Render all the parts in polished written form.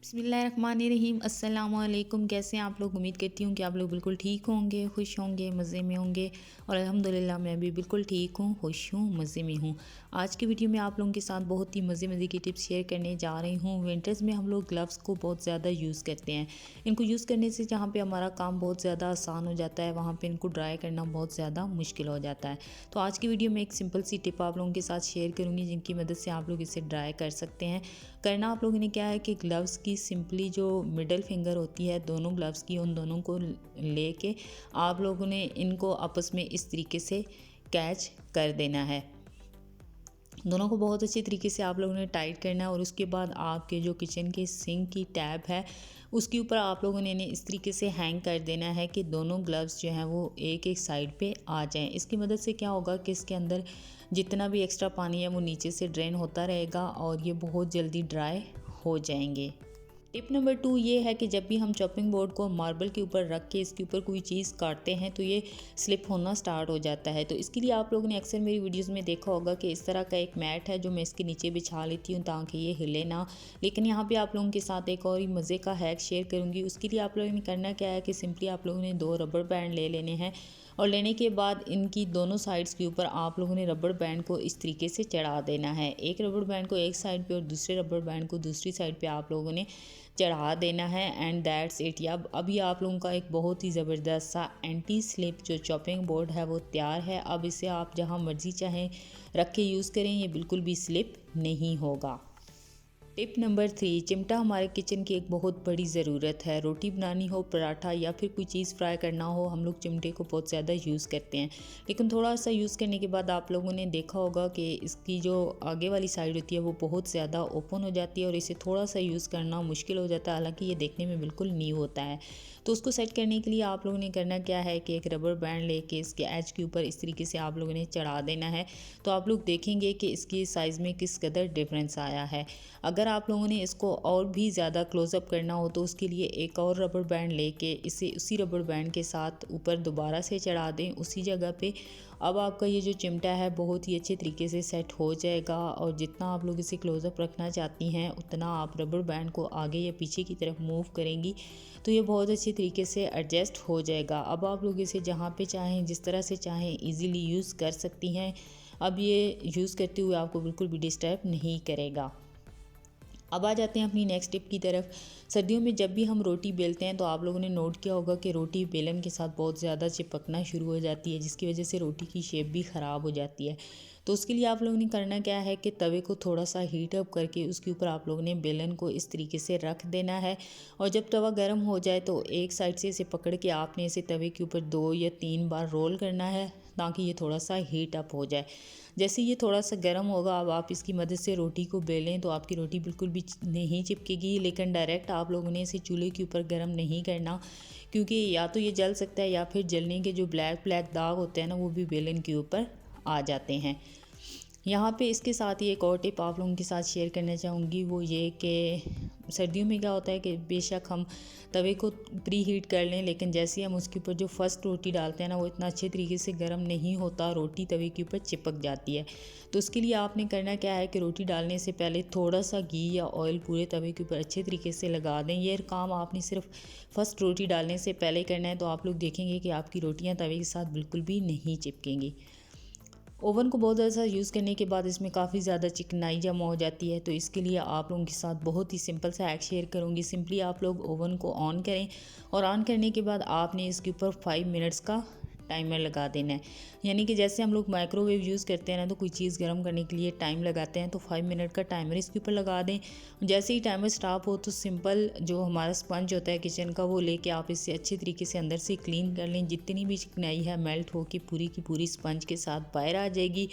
बिस्मिल्लाहिर्रहमानिर्रहीम अस्सलाम वालेकुम। कैसे हैं आप लोग? उम्मीद करती हूँ कि आप लोग बिल्कुल ठीक होंगे, खुश होंगे, मज़े में होंगे। और अल्हम्दुलिल्लाह मैं भी बिल्कुल ठीक हूँ, खुश हूँ, मज़े में हूँ। आज की वीडियो में आप लोगों के साथ बहुत ही मज़े की टिप्स शेयर करने जा रही हूँ। विंटर्स में हम लोग ग्लव्स को बहुत ज़्यादा यूज़ करते हैं। इनको यूज़ करने से जहाँ पर हमारा काम बहुत ज़्यादा आसान हो जाता है, वहाँ पर इनको ड्राई करना बहुत ज़्यादा मुश्किल हो जाता है। तो आज की वीडियो में एक सिंपल सी टिप आप लोगों के साथ शेयर करूँगी, जिनकी मदद से आप लोग इसे ड्राई कर सकते हैं। करना आप लोगों ने क्या है कि ग्लव्स की सिंपली जो मिडल फिंगर होती है दोनों ग्लव्स की, उन दोनों को लेके आप लोगों ने इनको आपस में इस तरीके से कैच कर देना है। दोनों को बहुत अच्छी तरीके से आप लोगों ने टाइट करना है और उसके बाद आपके जो किचन के सिंक की टैप है उसके ऊपर आप लोगों ने इन्हें इस तरीके से हैंग कर देना है कि दोनों ग्लव्स जो हैं वो एक एक साइड पे आ जाएं। इसकी मदद से क्या होगा कि इसके अंदर जितना भी एक्स्ट्रा पानी है वो नीचे से ड्रेन होता रहेगा और ये बहुत जल्दी ड्राई हो जाएंगे। टिप नंबर 2 ये है कि जब भी हम चॉपिंग बोर्ड को मार्बल के ऊपर रख के इसके ऊपर कोई चीज़ काटते हैं तो ये स्लिप होना स्टार्ट हो जाता है। तो इसके लिए आप लोगों ने अक्सर मेरी वीडियोस में देखा होगा कि इस तरह का एक मैट है जो मैं इसके नीचे बिछा लेती हूँ ताकि ये हिले ना। लेकिन यहाँ पे आप लोगों के साथ एक और ही मज़े का हैक शेयर करूँगी। उसके लिए आप लोगों ने करना क्या है कि सिंपली आप लोगों ने 2 रबड़ बैंड ले लेने हैं और लेने के बाद इनकी दोनों साइड्स के ऊपर आप लोगों ने रबड़ बैंड को इस तरीके से चढ़ा देना है। एक रबड़ बैंड को एक साइड पे और दूसरे रबड़ बैंड को दूसरी साइड पे आप लोगों ने चढ़ा देना है एंड दैट्स इट। या अभी आप लोगों का एक बहुत ही ज़बरदस्त सा एंटी स्लिप जो चॉपिंग बोर्ड है वो तैयार है। अब इसे आप जहां मर्जी चाहें रख के यूज़ करें, ये बिल्कुल भी स्लिप नहीं होगा। टिप नंबर 3 चिमटा हमारे किचन की एक बहुत बड़ी ज़रूरत है। रोटी बनानी हो, पराठा या फिर कोई चीज़ फ्राई करना हो, हम लोग चिमटे को बहुत ज़्यादा यूज़ करते हैं। लेकिन थोड़ा सा यूज़ करने के बाद आप लोगों ने देखा होगा कि इसकी जो आगे वाली साइड होती है वो बहुत ज़्यादा ओपन हो जाती है और इसे थोड़ा सा यूज़ करना मुश्किल हो जाता है। हालाँकि ये देखने में बिल्कुल न्यू होता है। तो उसको सेट करने के लिए आप लोगों ने करना क्या है कि एक रबर बैंड लेके इसके एज के ऊपर इस तरीके से आप लोगों ने चढ़ा देना है। तो आप लोग देखेंगे कि इसकी साइज़ में किस कदर डिफरेंस आया है। अगर आप लोगों ने इसको और भी ज़्यादा क्लोज़अप करना हो तो उसके लिए एक और रबर बैंड लेके इसे उसी रबर बैंड के साथ ऊपर दोबारा से चढ़ा दें उसी जगह पे। अब आपका ये जो चिमटा है बहुत ही अच्छे तरीके से सेट हो जाएगा और जितना आप लोग इसे क्लोज़अप रखना चाहती हैं उतना आप रबर बैंड को आगे या पीछे की तरफ मूव करेंगी तो ये बहुत अच्छी तरीके से एडजस्ट हो जाएगा। अब आप लोग इसे जहाँ पे चाहें जिस तरह से चाहें ईज़िली यूज़ कर सकती हैं। अब ये यूज़ करते हुए आपको बिल्कुल भी डिस्टर्ब नहीं करेगा। अब आ जाते हैं अपनी नेक्स्ट टिप की तरफ। सर्दियों में जब भी हम रोटी बेलते हैं तो आप लोगों ने नोट किया होगा कि रोटी बेलन के साथ बहुत ज़्यादा चिपकना शुरू हो जाती है, जिसकी वजह से रोटी की शेप भी ख़राब हो जाती है। तो उसके लिए आप लोगों ने करना क्या है कि तवे को थोड़ा सा हीट अप करके उसके ऊपर आप लोगों ने बेलन को इस तरीके से रख देना है और जब तवा गर्म हो जाए तो एक साइड से इसे पकड़ के आपने इसे तवे के ऊपर 2 या 3 बार रोल करना है ताकि ये थोड़ा सा हीट अप हो जाए। जैसे ये थोड़ा सा गर्म होगा अब आप इसकी मदद से रोटी को बेलें तो आपकी रोटी बिल्कुल भी नहीं चिपकेगी। लेकिन डायरेक्ट आप लोगों ने इसे चूल्हे के ऊपर गर्म नहीं करना, क्योंकि या तो ये जल सकता है या फिर जलने के जो ब्लैक ब्लैक दाग होते हैं ना वो भी बेलन के ऊपर आ जाते हैं। यहाँ पे इसके साथ ही एक और टिप आप लोगों के साथ शेयर करना चाहूँगी, वो ये कि सर्दियों में क्या होता है कि बेशक हम तवे को प्री हीट कर लें लेकिन जैसे ही हम उसके ऊपर जो फर्स्ट रोटी डालते हैं ना वो इतना अच्छे तरीके से गर्म नहीं होता, रोटी तवे के ऊपर चिपक जाती है। तो उसके लिए आपने करना क्या है कि रोटी डालने से पहले थोड़ा सा घी या ऑयल पूरे तवे के ऊपर अच्छे तरीके से लगा दें। ये काम आपने सिर्फ फर्स्ट रोटी डालने से पहले करना है तो आप लोग देखेंगे कि आपकी रोटियाँ तवे के साथ बिल्कुल भी नहीं चिपकेंगी। ओवन को बहुत ज़्यादा यूज़ करने के बाद इसमें काफ़ी ज़्यादा चिकनाई जमा हो जाती है। तो इसके लिए आप लोगों के साथ बहुत ही सिंपल सा हैक शेयर करूँगी। सिंपली आप लोग ओवन को ऑन करें और ऑन करने के बाद आपने इसके ऊपर 5 मिनट्स का टाइमर लगा देना है। यानी कि जैसे हम लोग माइक्रोवेव यूज़ करते हैं ना तो कोई चीज़ गर्म करने के लिए टाइम लगाते हैं तो 5 मिनट का टाइमर इसके ऊपर लगा दें। जैसे ही टाइमर स्टॉप हो तो सिंपल जो हमारा स्पंज होता है किचन का वो लेके आप इसे अच्छे तरीके से अंदर से क्लीन कर लें। जितनी भी चिकनाई है मेल्ट हो के पूरी की पूरी स्पंज के साथ बाहर आ जाएगी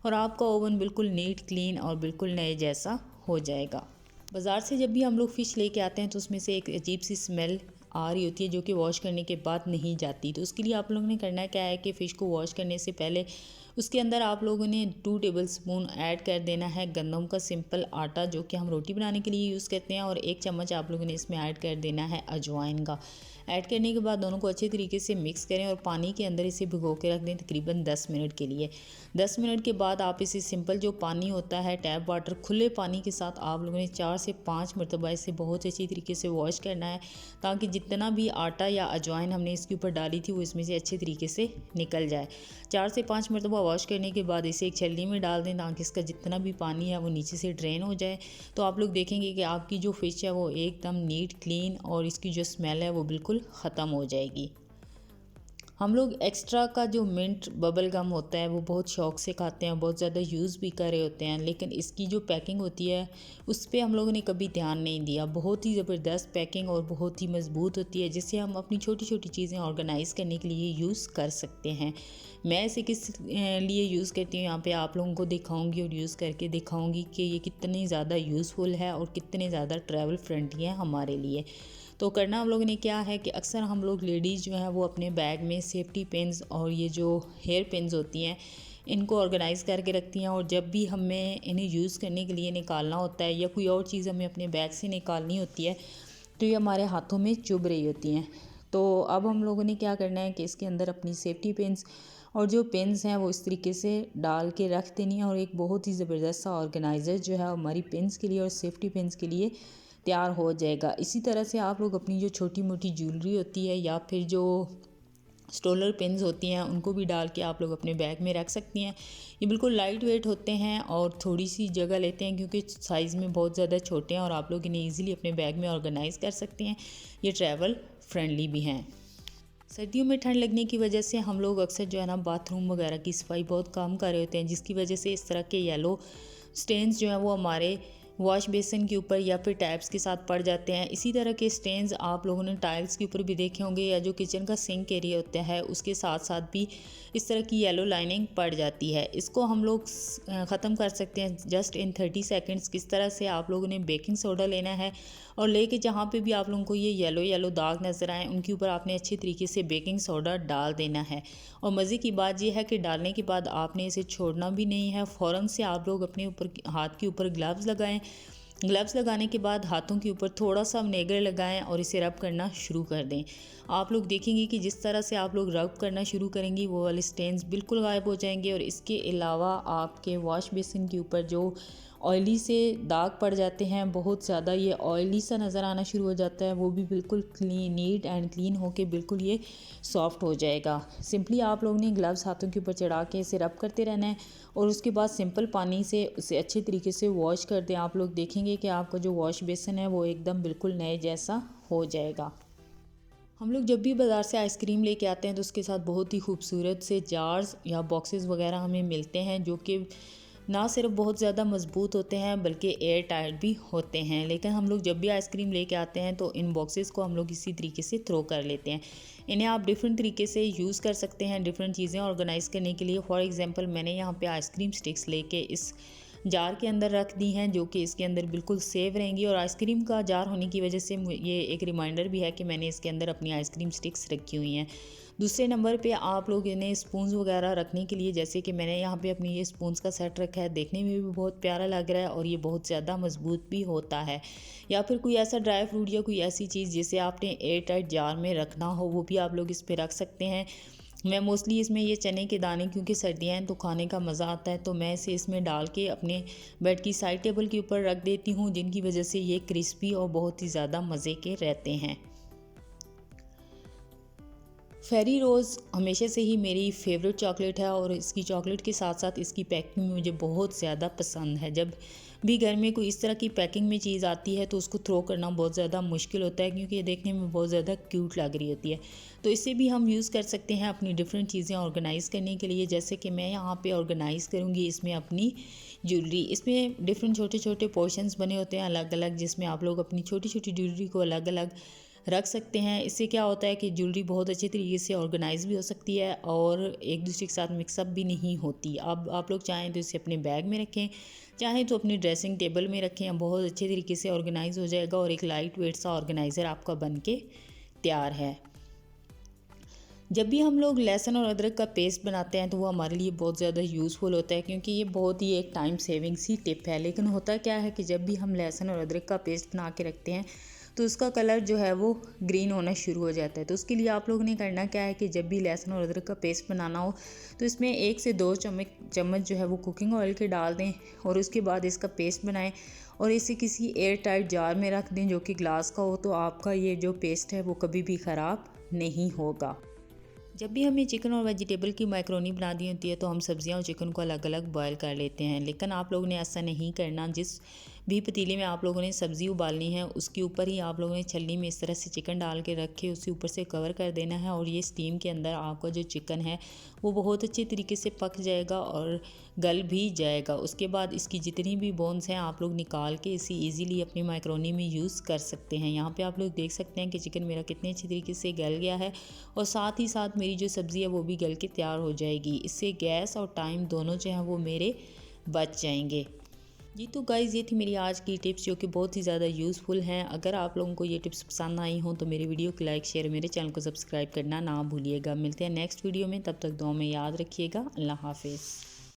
और आपका ओवन बिल्कुल नीट क्लीन और बिल्कुल नए जैसा हो जाएगा। बाज़ार से जब भी हम लोग फ़िश लेके आते हैं तो उसमें से एक अजीब सी स्मेल आ रही होती है जो कि वॉश करने के बाद नहीं जाती। तो उसके लिए आप लोगों ने करना क्या है कि फ़िश को वॉश करने से पहले उसके अंदर आप लोगों ने 2 टेबलस्पून ऐड कर देना है गंदम का सिंपल आटा, जो कि हम रोटी बनाने के लिए यूज़ करते हैं, और 1 चम्मच आप लोगों ने इसमें ऐड कर देना है अजवाइन का। ऐड करने के बाद दोनों को अच्छे तरीके से मिक्स करें और पानी के अंदर इसे भिगो के रख दें तकरीबन 10 मिनट के लिए। 10 मिनट के बाद आप इसे सिंपल जो पानी होता है टैप वाटर, खुले पानी के साथ आप लोगों ने 4 से 5 मरतबा इसे बहुत अच्छी तरीके से वॉश करना है, ताकि जितना भी आटा या अजवाइन हमने इसके ऊपर डाली थी वो इसमें से अच्छे तरीके से निकल जाए। 4 से 5 मरतबा वॉश करने के बाद इसे एक छलनी में डाल दें, ताकि इसका जितना भी पानी है वो नीचे से ड्रेन हो जाए। तो आप लोग देखेंगे कि आपकी जो फ़िश है वो एकदम नीट क्लीन और इसकी जो स्मेल है वो बिल्कुल ख़त्म हो जाएगी। हम लोग एक्स्ट्रा का जो मिंट बबल गम होता है वो बहुत शौक़ से खाते हैं, बहुत ज़्यादा यूज़ भी कर रहे होते हैं, लेकिन इसकी जो पैकिंग होती है उस पर हम लोगों ने कभी ध्यान नहीं दिया। बहुत ही ज़बरदस्त पैकिंग और बहुत ही मज़बूत होती है, जिससे हम अपनी छोटी छोटी चीज़ें ऑर्गेनाइज़ करने के लिए यूज़ कर सकते हैं। मैं इसे किस लिए यूज़ करती हूँ यहाँ पे आप लोगों को दिखाऊंगी और यूज़ करके दिखाऊंगी कि ये कितनी ज़्यादा यूज़फुल है और कितने ज़्यादा ट्रैवल फ्रेंडली है हमारे लिए। तो करना हम लोगों ने क्या है कि अक्सर हम लोग लेडीज़ जो हैं वो अपने बैग में सेफ्टी पिन्स और ये जो हेयर पिन्स होती हैं इनको ऑर्गेनाइज़ करके रखती हैं, और जब भी हमें इन्हें यूज़ करने के लिए निकालना होता है या कोई और चीज़ हमें अपने बैग से निकालनी होती है तो ये हमारे हाथों में चुभ रही होती हैं। तो अब हम लोगों ने क्या करना है कि इसके अंदर अपनी सेफ्टी पिन्स और जो पिन्स हैं वो इस तरीके से डाल के रख देनी है, और एक बहुत ही ज़बरदस्त सा ऑर्गेनाइज़र जो है हमारी पिन्स के लिए और सेफ्टी पिन्स के लिए तैयार हो जाएगा। इसी तरह से आप लोग अपनी जो छोटी मोटी ज्वेलरी होती है या फिर जो स्टोलर पिन्स होती हैं उनको भी डाल के आप लोग अपने बैग में रख सकती हैं। ये बिल्कुल लाइट वेट होते हैं और थोड़ी सी जगह लेते हैं, क्योंकि साइज़ में बहुत ज़्यादा छोटे हैं और आप लोग इन्हें ईज़िली अपने बैग में ऑर्गेनाइज़ कर सकते हैं। ये ट्रैवल फ्रेंडली भी हैं। सर्दियों में ठंड लगने की वजह से हम लोग अक्सर जो है ना बाथरूम वगैरह की सफाई बहुत कम कर रहे होते हैं, जिसकी वजह से इस तरह के येलो स्टेन्स जो हैं वो हमारे वॉश बेसिन के ऊपर या फिर टैप्स के साथ पड़ जाते हैं। इसी तरह के स्टेन्स आप लोगों ने टाइल्स के ऊपर भी देखे होंगे, या जो किचन का सिंक एरिया होता है उसके साथ साथ भी इस तरह की येलो लाइनिंग पड़ जाती है। इसको हम लोग ख़त्म कर सकते हैं जस्ट इन 30 सेकेंड्स। किस तरह से आप लोगों ने बेकिंग सोडा लेना है और लेके जहाँ पे भी आप लोगों को ये येलो येलो दाग नज़र आए उनके ऊपर आपने अच्छी तरीके से बेकिंग सोडा डाल देना है। और मज़े की बात यह है कि डालने के बाद आपने इसे छोड़ना भी नहीं है। फ़ौरन से आप लोग अपने ऊपर हाथ के ऊपर ग्लव्स लगाएं। ग्लव्स लगाने के बाद हाथों के ऊपर थोड़ा सा विनेगर लगाएं और इसे रब करना शुरू कर दें। आप लोग देखेंगे कि जिस तरह से आप लोग रब करना शुरू करेंगी वो वाले स्टेन्स बिल्कुल गायब हो जाएंगे। और इसके अलावा आपके वॉश बेसिन के ऊपर जो ऑयली से दाग पड़ जाते हैं, बहुत ज़्यादा ये ऑयली सा नज़र आना शुरू हो जाता है, वो भी बिल्कुल क्लीन नीट एंड क्लीन होके बिल्कुल ये सॉफ्ट हो जाएगा। सिंपली आप लोग ने ग्लव्स हाथों के ऊपर चढ़ा के इसे रब करते रहना है और उसके बाद सिंपल पानी से उसे अच्छे तरीके से वॉश कर दें। आप लोग देखेंगे कि आपका जो वॉश बेसिन है वो एकदम बिल्कुल नए जैसा हो जाएगा। हम लोग जब भी बाज़ार से आइसक्रीम लेके आते हैं तो उसके साथ बहुत ही खूबसूरत से जार्स या बॉक्सेस वगैरह हमें मिलते हैं, जो कि ना सिर्फ बहुत ज़्यादा मज़बूत होते हैं बल्कि एयर टाइट भी होते हैं। लेकिन हम लोग जब भी आइसक्रीम लेके आते हैं तो इन बॉक्सेस को हम लोग इसी तरीके से थ्रो कर लेते हैं। इन्हें आप डिफरेंट तरीके से यूज़ कर सकते हैं डिफरेंट चीज़ें ऑर्गेनाइज़ करने के लिए। फॉर एग्जांपल मैंने यहाँ पे आइसक्रीम स्टिक्स लेके इस जार के अंदर रख दी हैं, जो कि इसके अंदर बिल्कुल सेफ रहेंगी। और आइसक्रीम का जार होने की वजह से ये एक रिमाइंडर भी है कि मैंने इसके अंदर अपनी आइसक्रीम स्टिक्स रखी हुई हैं। दूसरे नंबर पे आप लोग इन्हें स्पून्स वगैरह रखने के लिए, जैसे कि मैंने यहाँ पे अपनी ये स्पून्स का सेट रखा है, देखने में भी बहुत प्यारा लग रहा है और ये बहुत ज़्यादा मजबूत भी होता है। या फिर कोई ऐसा ड्राई फ्रूट या कोई ऐसी चीज़ जिसे आपने एयर टाइट जार में रखना हो वो भी आप लोग इस पर रख सकते हैं। मैं मोस्टली इसमें ये चने के दाने, क्योंकि सर्दियाँ हैं तो खाने का मज़ा आता है, तो मैं इसे इसमें डाल के अपने बेड की साइड टेबल के ऊपर रख देती हूँ, जिनकी वजह से ये क्रिस्पी और बहुत ही ज़्यादा मज़े के रहते हैं। फेरी रोज़ हमेशा से ही मेरी फेवरेट चॉकलेट है और इसकी चॉकलेट के साथ साथ इसकी पैकिंग मुझे बहुत ज़्यादा पसंद है। जब भी घर में कोई इस तरह की पैकिंग में चीज़ आती है तो उसको थ्रो करना बहुत ज़्यादा मुश्किल होता है, क्योंकि ये देखने में बहुत ज़्यादा क्यूट लग रही होती है। तो इसे भी हम यूज़ कर सकते हैं अपनी डिफरेंट चीज़ें ऑर्गेनाइज़ करने के लिए। जैसे कि मैं यहाँ पे ऑर्गेनाइज़ करूँगी इसमें अपनी ज्वेलरी। इसमें डिफरेंट छोटे छोटे पोर्शंस बने होते हैं अलग अलग, जिसमें आप लोग अपनी छोटी छोटी ज्वेलरी को अलग अलग रख सकते हैं। इससे क्या होता है कि ज्वेलरी बहुत अच्छे तरीके से ऑर्गेनाइज भी हो सकती है और एक दूसरे के साथ मिक्सअप भी नहीं होती। अब आप लोग चाहें तो इसे अपने बैग में रखें, चाहें तो अपनी ड्रेसिंग टेबल में रखें, बहुत अच्छे तरीके से ऑर्गेनाइज हो जाएगा और एक लाइट वेट सा ऑर्गेनाइज़र आपका बन के तैयार है। जब भी हम लोग लहसुन और अदरक का पेस्ट बनाते हैं तो वो हमारे लिए बहुत ज़्यादा यूज़फुल होता है, क्योंकि ये बहुत ही एक टाइम सेविंग सी टिप है। लेकिन होता क्या है कि जब भी हम लहसुन और अदरक का पेस्ट बना के रखते हैं तो उसका कलर जो है वो ग्रीन होना शुरू हो जाता है। तो उसके लिए आप लोगों ने करना क्या है कि जब भी लहसुन और अदरक का पेस्ट बनाना हो तो इसमें 1 से 2 चम्मच जो है वो कुकिंग ऑयल के डाल दें और उसके बाद इसका पेस्ट बनाएं और इसे किसी एयर टाइट जार में रख दें जो कि ग्लास का हो। तो आपका ये जो पेस्ट है वो कभी भी ख़राब नहीं होगा। जब भी हमें चिकन और वेजिटेबल की मैक्रोनी बनानी होती है तो हम सब्जियां और चिकन को अलग अलग बॉयल कर लेते हैं, लेकिन आप लोगों ने ऐसा नहीं करना। जिस भी पतीले में आप लोगों ने सब्ज़ी उबालनी है उसके ऊपर ही आप लोगों ने छलनी में इस तरह से चिकन डाल के रख के उसके ऊपर से कवर कर देना है और ये स्टीम के अंदर आपका जो चिकन है वो बहुत अच्छे तरीके से पक जाएगा और गल भी जाएगा। उसके बाद इसकी जितनी भी बोन्स हैं आप लोग निकाल के इसे ईज़िली अपनी मैक्रोनी में यूज़ कर सकते हैं। यहाँ पे आप लोग देख सकते हैं कि चिकन मेरा कितने अच्छे तरीके से गल गया है और साथ ही साथ मेरी जो सब्ज़ी है वो भी गल के तैयार हो जाएगी। इससे गैस और टाइम दोनों जो हैं वो मेरे बच जाएंगे। जी तो गाइज़ ये थी मेरी आज की टिप्स जो कि बहुत ही ज़्यादा यूज़फुल हैं। अगर आप लोगों को ये टिप्स पसंद आई हों तो मेरे वीडियो को लाइक शेयर, मेरे चैनल को सब्सक्राइब करना ना भूलिएगा। मिलते हैं नेक्स्ट वीडियो में, तब तक दुआ में याद रखिएगा। अल्लाह हाफिज़।